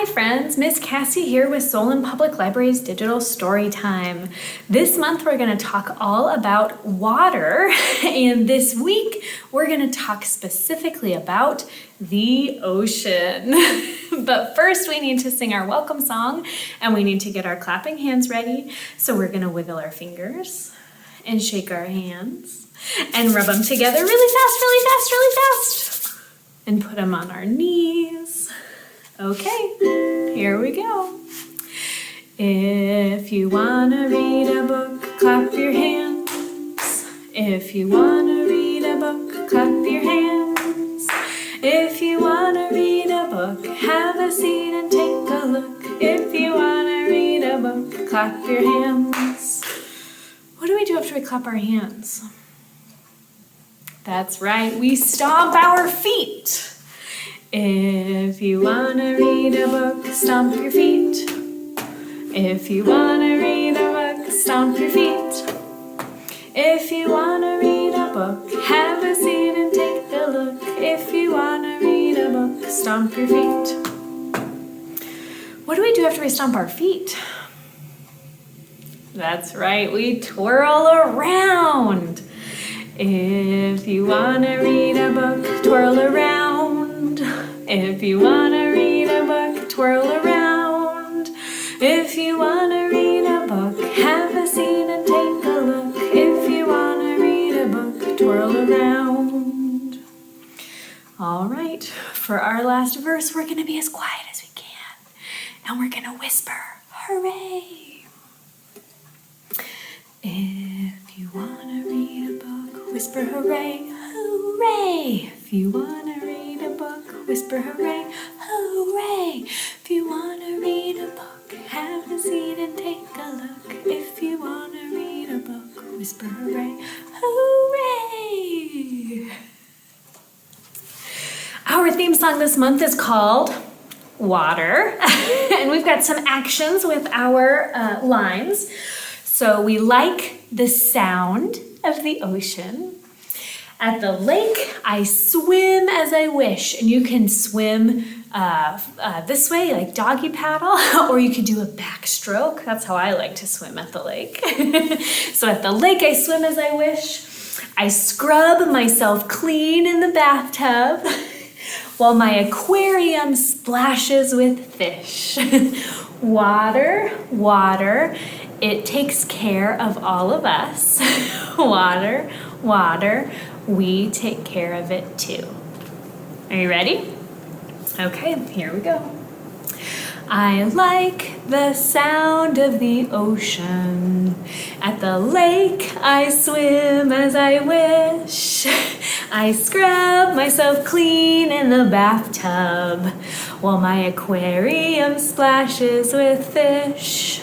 Hi friends, Miss Cassie here with Solon Public Library's Digital Storytime. This month we're going to talk all about water, and this week we're going to talk specifically about the ocean. But first we need to sing our welcome song, and we need to get our clapping hands ready. So we're going to wiggle our fingers and shake our hands and rub them together really fast, and put them on our knees. Okay, here we go. If you want to read a book, clap your hands. If you want to read a book, clap your hands. If you want to read a book, have a seat and take a look. If you want to read a book, clap your hands. What do we do after we clap our hands? That's right, we stomp our feet. If you want to read a book, stomp your feet. If you want to read a book, stomp your feet. If you want to read a book, have a seat and take a look. If you want to read a book, stomp your feet. What do we do after we stomp our feet? That's right, we twirl around. If you want to read a book, twirl around. If you want to read a book, twirl around. If you want to read a book, have a seat and take a look. If you want to read a book, twirl around. All right, for our last verse, we're going to be as quiet as we can. And we're going to whisper, hooray. If you want to read a book, whisper hooray, hooray. If you want to read a book, whisper hooray, hooray. If you want to read a book, have a seat and take a look. If you want to read a book, whisper hooray, hooray. Our theme song this month is called Water, and we've got some actions with our lines. So we like the sound of the ocean. At the lake, I swim as I wish. And you can swim this way, like doggy paddle, or you could do a backstroke. That's how I like to swim at the lake. So at the lake, I swim as I wish. I scrub myself clean in the bathtub while my aquarium splashes with fish. Water, water. It takes care of all of us. Water, water, we take care of it too. Are you ready? Okay, here we go. I like the sound of the ocean. At the lake, I swim as I wish. I scrub myself clean in the bathtub while my aquarium splashes with fish.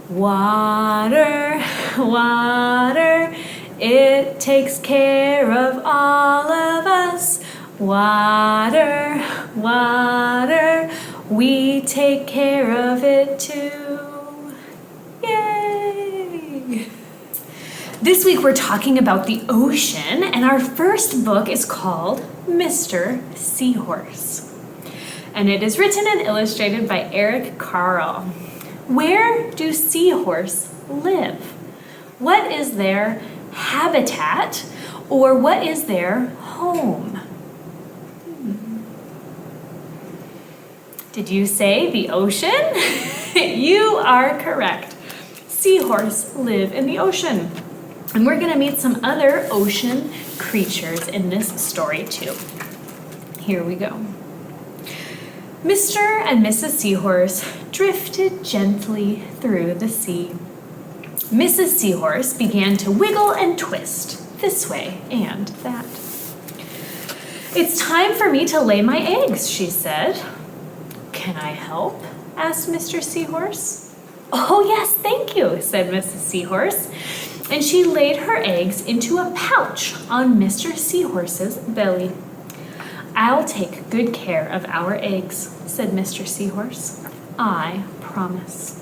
Water, water, it takes care of all of us. Water, water, we take care of it too. Yay! This week we're talking about the ocean, and our first book is called Mr. Seahorse. And it is written and illustrated by Eric Carle. Where do seahorse live? What is their habitat, or what is their home? Did you say the ocean? You are correct. Seahorse live in the ocean. And we're going to meet some other ocean creatures in this story too. Here we go. Mr. and Mrs. Seahorse drifted gently through the sea. Mrs. Seahorse began to wiggle and twist this way and that. It's time for me to lay my eggs, she said. Can I help? Asked Mr. Seahorse. Oh yes, thank you, said Mrs. Seahorse. And she laid her eggs into a pouch on Mr. Seahorse's belly. I'll take good care of our eggs, said Mr. Seahorse. I promise.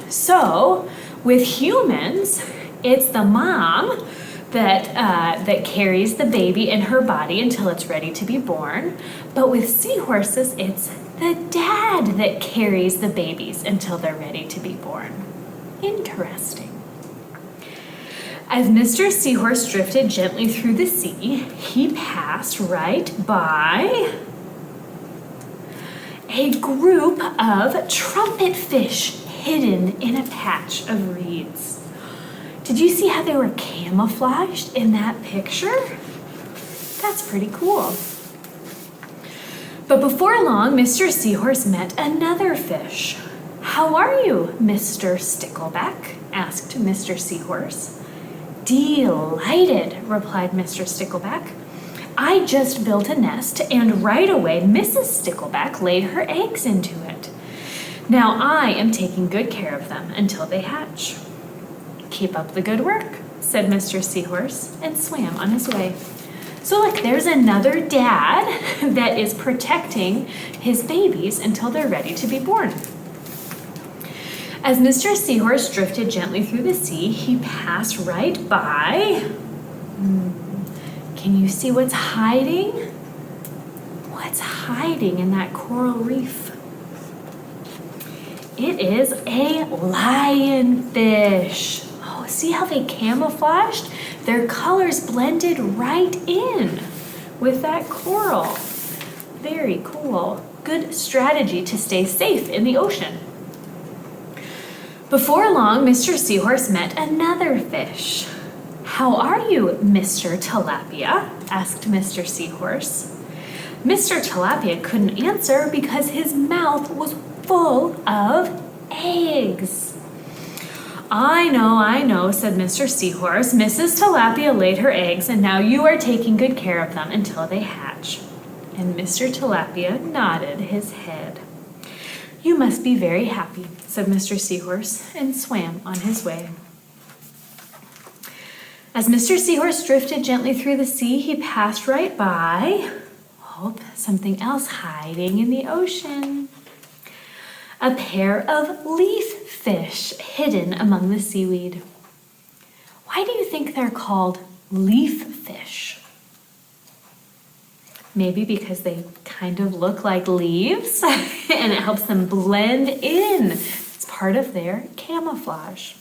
So with humans, it's the mom that carries the baby in her body until it's ready to be born. But with seahorses, it's the dad that carries the babies until they're ready to be born. Interesting. As Mr. Seahorse drifted gently through the sea, he passed right by a group of trumpet fish hidden in a patch of reeds. Did you see how they were camouflaged in that picture? That's pretty cool. But before long, Mr. Seahorse met another fish. "How are you, Mr. Stickleback?" asked Mr. Seahorse. "Delighted," replied Mr. Stickleback. "I just built a nest, and right away Mrs. Stickleback laid her eggs into it. Now I am taking good care of them until they hatch." "Keep up the good work," said Mr. Seahorse, and swam on his way. So look, there's another dad that is protecting his babies until they're ready to be born. As Mr. Seahorse drifted gently through the sea, he passed right by. Can you see what's hiding? What's hiding in that coral reef? It is a lionfish. Oh, see how they camouflaged? Their colors blended right in with that coral. Very cool. Good strategy to stay safe in the ocean. Before long, Mr. Seahorse met another fish. "How are you, Mr. Tilapia?" asked Mr. Seahorse. Mr. Tilapia couldn't answer because his mouth was full of eggs. I know, said Mr. Seahorse. "Mrs. Tilapia laid her eggs, and now you are taking good care of them until they hatch." And Mr. Tilapia nodded his head. "You must be very happy," said Mr. Seahorse, and swam on his way. As Mr. Seahorse drifted gently through the sea, he passed right by, something else hiding in the ocean. A pair of leaf fish hidden among the seaweed. Why do you think they're called leaf fish? Maybe because they kind of look like leaves and it helps them blend in. It's part of their camouflage.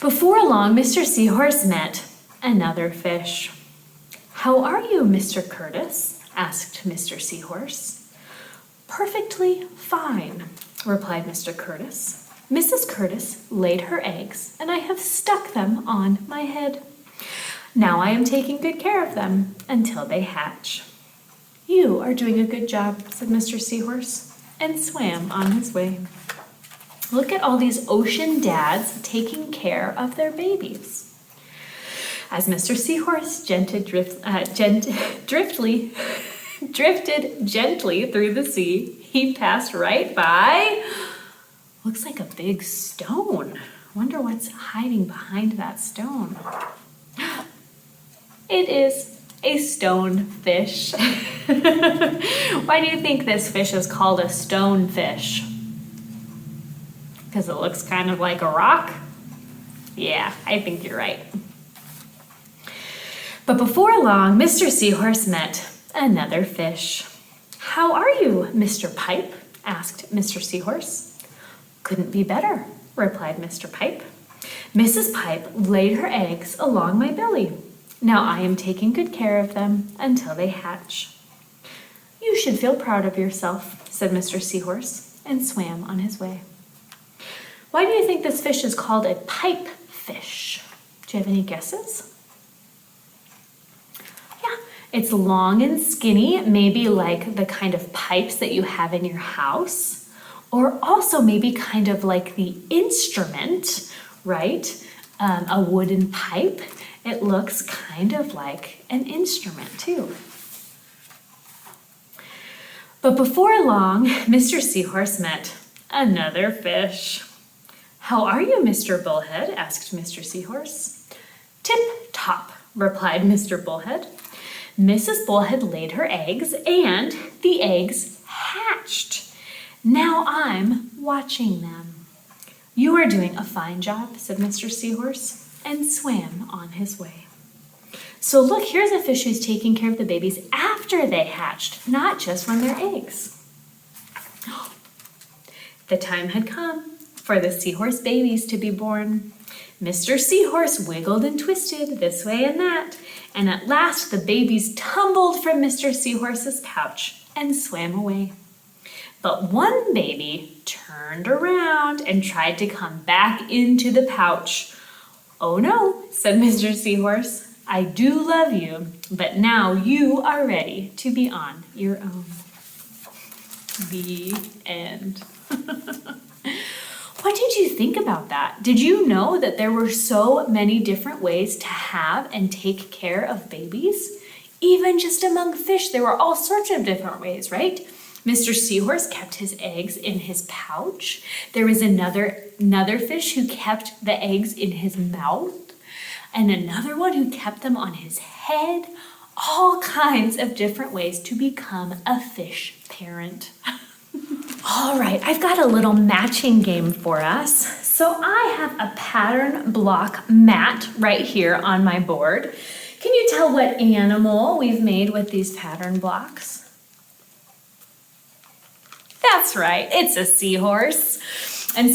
Before long, Mr. Seahorse met another fish. "How are you, Mr. Curtis?" asked Mr. Seahorse. "Perfectly fine," replied Mr. Curtis. "Mrs. Curtis laid her eggs, and I have stuck them on my head. Now I am taking good care of them until they hatch." "You are doing a good job," said Mr. Seahorse, and swam on his way. Look at all these ocean dads taking care of their babies. As Mr. Seahorse drifted gently through the sea, he passed right by. Looks like a big stone. Wonder what's hiding behind that stone. It is a stonefish. Why do you think this fish is called a stonefish? Because it looks kind of like a rock? Yeah, I think you're right. But before long, Mr. Seahorse met another fish. "How are you, Mr. Pipe?" asked Mr. Seahorse. "Couldn't be better," replied Mr. Pipe. "Mrs. Pipe laid her eggs along my belly. Now I am taking good care of them until they hatch." "You should feel proud of yourself," said Mr. Seahorse, and swam on his way. Why do you think this fish is called a pipe fish? Do you have any guesses? It's long and skinny, maybe like the kind of pipes that you have in your house, or also maybe kind of like the instrument, right? A wooden pipe. It looks kind of like an instrument too. But before long, Mr. Seahorse met another fish. "How are you, Mr. Bullhead?" asked Mr. Seahorse. "Tip-top," replied Mr. Bullhead. Mrs. Bullhead laid her eggs, and the eggs hatched. Now I'm watching them. "You are doing a fine job," said Mr. Seahorse, and swam on his way. So look, here's a fish who's taking care of the babies after they hatched, not just when they're eggs. The time had come for the seahorse babies to be born. Mr. Seahorse wiggled and twisted this way and that, and at last the babies tumbled from Mr. Seahorse's pouch and swam away. But one baby turned around and tried to come back into the pouch. "Oh no," said Mr. Seahorse, "I do love you, but now you are ready to be on your own." The end. What did you think about that? Did you know that there were so many different ways to have and take care of babies? Even just among fish, there were all sorts of different ways, right? Mr. Seahorse kept his eggs in his pouch. There was another fish who kept the eggs in his mouth, and another one who kept them on his head. All kinds of different ways to become a fish parent. All right, I've got a little matching game for us. So I have a pattern block mat right here on my board. Can you tell what animal we've made with these pattern blocks? That's right, it's a seahorse. And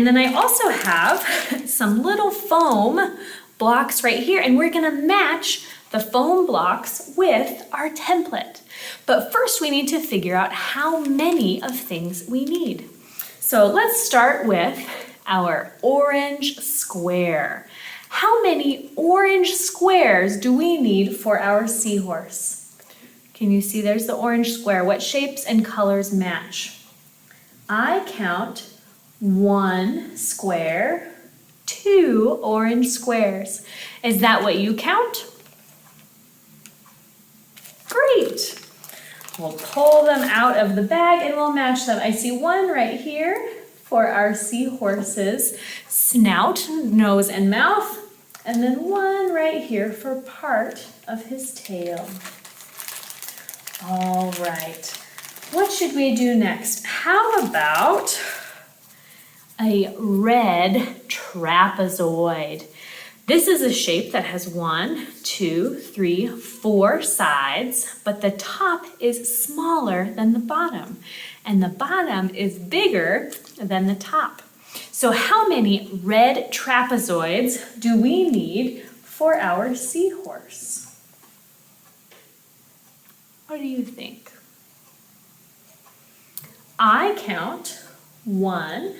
then I also have some little foam blocks right here, and we're gonna match the foam blocks with our template. But first we need to figure out how many of things we need. So let's start with our orange square. How many orange squares do we need for our seahorse? Can you see there's the orange square? What shapes and colors match? I count 1 square, 2 orange squares. Is that what you count? Great. We'll pull them out of the bag and we'll match them. I see one right here for our seahorse's snout, nose, and mouth, and then one right here for part of his tail. All right, what should we do next? How about a red trapezoid? This is a shape that has 1, 2, 3, 4 sides, but the top is smaller than the bottom, and the bottom is bigger than the top. So how many red trapezoids do we need for our seahorse? What do you think? I count 1,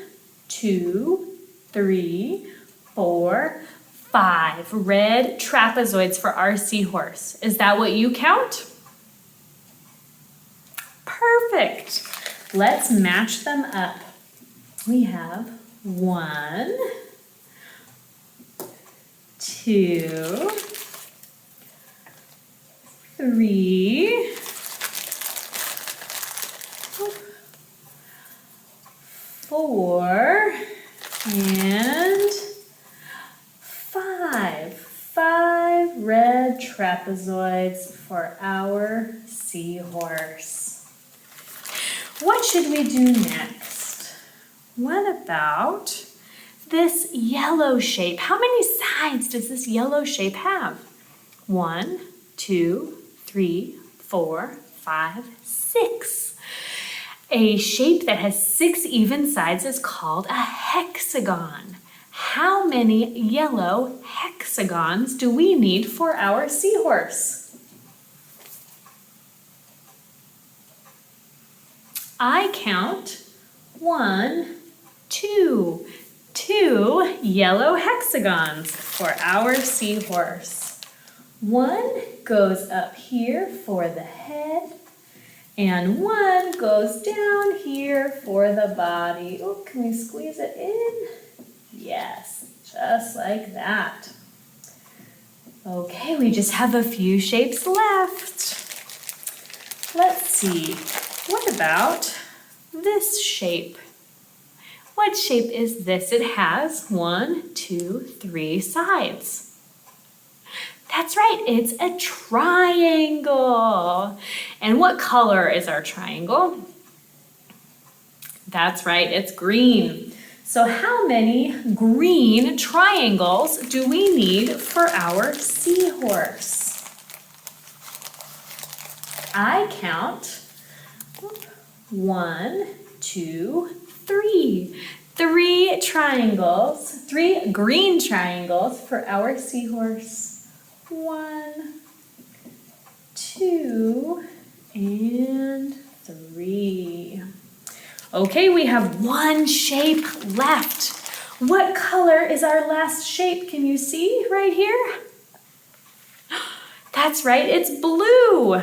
2, 3, 4, 5 red trapezoids for our seahorse. Is that what you count? Perfect. Let's match them up. We have 1, 2, 3, 4, and 5. 5 red trapezoids for our seahorse. What should we do next? What about this yellow shape? How many sides does this yellow shape have? 1, 2, 3, 4, 5, 6. A shape that has 6 even sides is called a hexagon. How many yellow hexagons do we need for our seahorse? I count 1, 2. 2 yellow hexagons for our seahorse. 1 goes up here for the head, and 1 goes down here for the body. Oh, can we squeeze it in? Yes, just like that. Okay, we just have a few shapes left. Let's see, what about this shape? What shape is this? It has 1, 2, 3 sides. That's right, it's a triangle. And what color is our triangle? That's right, it's green. So how many green triangles do we need for our seahorse? I count 1, 2, 3. 3 triangles, 3 green triangles for our seahorse. 1, 2, and 3. Okay, we have one shape left. What color is our last shape? Can you see right here? That's right, it's blue.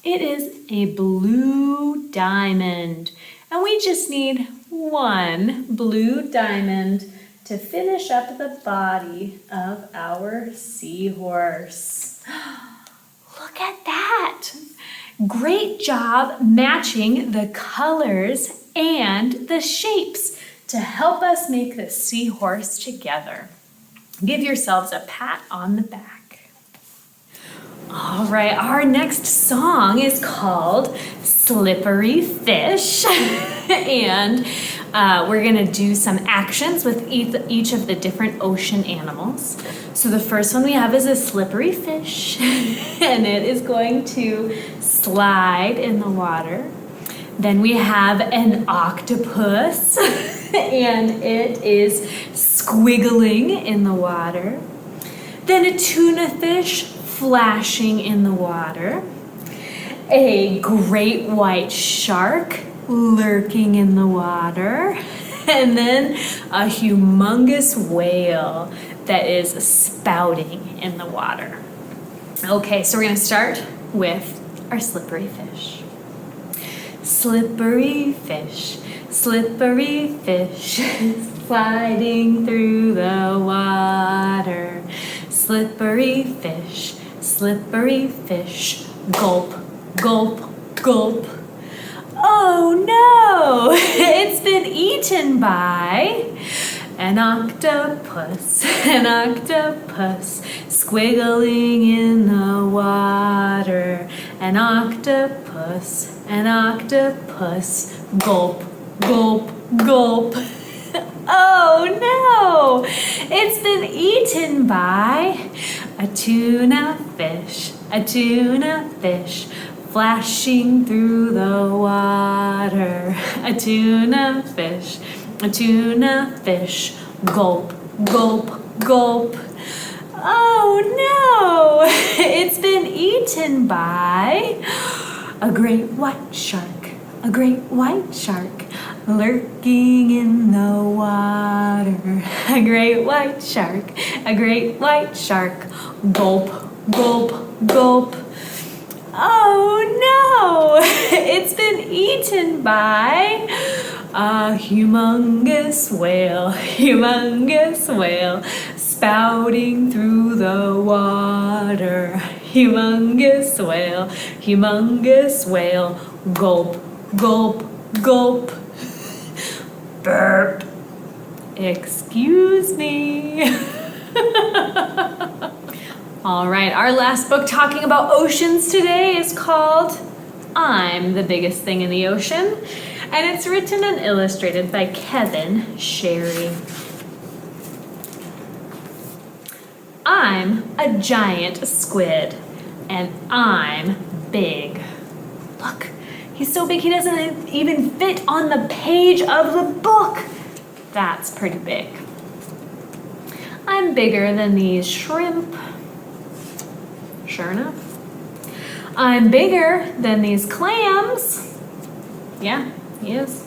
It is a blue diamond. And we just need one blue diamond to finish up the body of our seahorse. Look at that. Great job matching the colors and the shapes to help us make the seahorse together. Give yourselves a pat on the back. All right, our next song is called Slippery Fish. And we're gonna do some actions with each of the different ocean animals. So the first one we have is a slippery fish, and it is going to slide in the water. Then we have an octopus, and it is squiggling in the water. Then a tuna fish flashing in the water. A great white shark lurking in the water. And then a humongous whale that is spouting in the water. Okay, so we're going to start with our slippery fish. Slippery fish, sliding through the water. Slippery fish, gulp, gulp, gulp. Oh no, it's been eaten by an octopus, squiggling in the water. An octopus, gulp, gulp, gulp. Oh no, it's been eaten by a tuna fish, flashing through the water. A tuna fish, gulp, gulp, gulp. Oh no, it's been eaten by a great white shark, lurking in the water. A great white shark, gulp, gulp, gulp. Oh no, it's been eaten by a humongous whale, spouting through the water. Humongous whale, gulp, gulp, gulp. Burp. Excuse me. All right, our last book talking about oceans today is called I'm the Biggest Thing in the Ocean, and it's written and illustrated by Kevin Sherry. I'm a giant squid, and I'm big. Look, he's so big he doesn't even fit on the page of the book. That's pretty big. I'm bigger than these shrimp. Sure enough. I'm bigger than these clams. Yeah, he is.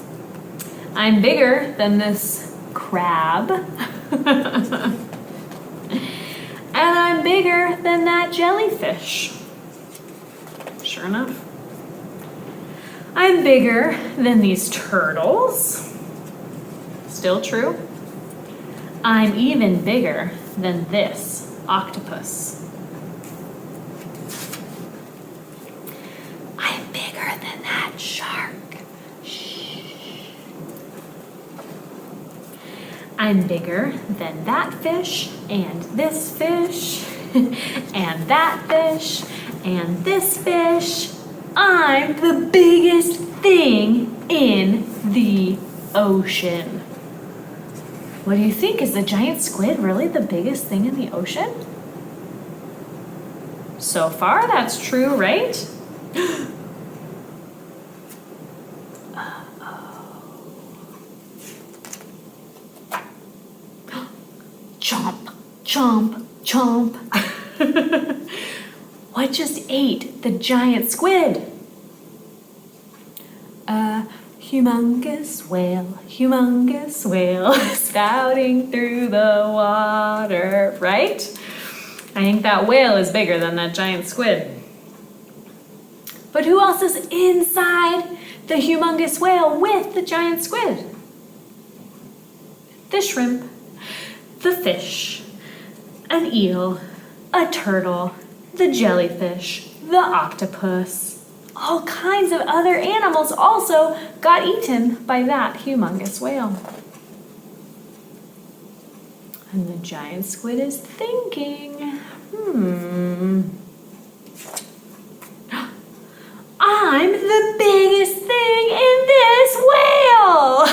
I'm bigger than this crab. And I'm bigger than that jellyfish. Sure enough. I'm bigger than these turtles. Still true. I'm even bigger than this octopus. I'm bigger than that shark. Shh. I'm bigger than that fish, and this fish, and that fish, and this fish. I'm the biggest thing in the ocean. What do you think? Is the giant squid really the biggest thing in the ocean? So far, that's true, right? Chomp, chomp, chomp. What just ate the giant squid? A humongous whale, spouting through the water, right? I think that whale is bigger than that giant squid. But who else is inside the humongous whale with the giant squid? The shrimp, the fish, an eel, a turtle, the jellyfish, the octopus. All kinds of other animals also got eaten by that humongous whale. And the giant squid is thinking, I'm the biggest thing in this whale!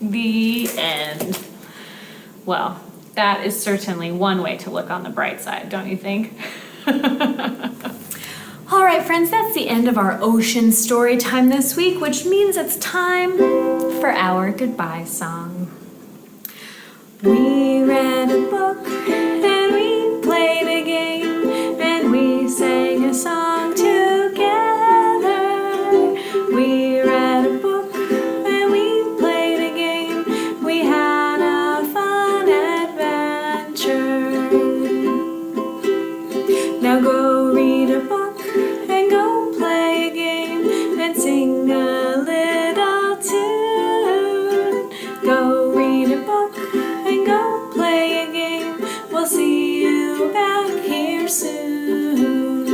The end. Well, that is certainly one way to look on the bright side, don't you think? All right, friends, that's the end of our ocean story time this week, which means it's time for our goodbye song. We read a book and we played a game and we sang a song together. We read a book and we played a game. We had a fun adventure. Now go read a book and go play a game and sing a little tune. Go read a book and go play a game. We'll see you back here soon.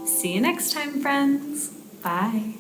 See you next time, friends. Bye.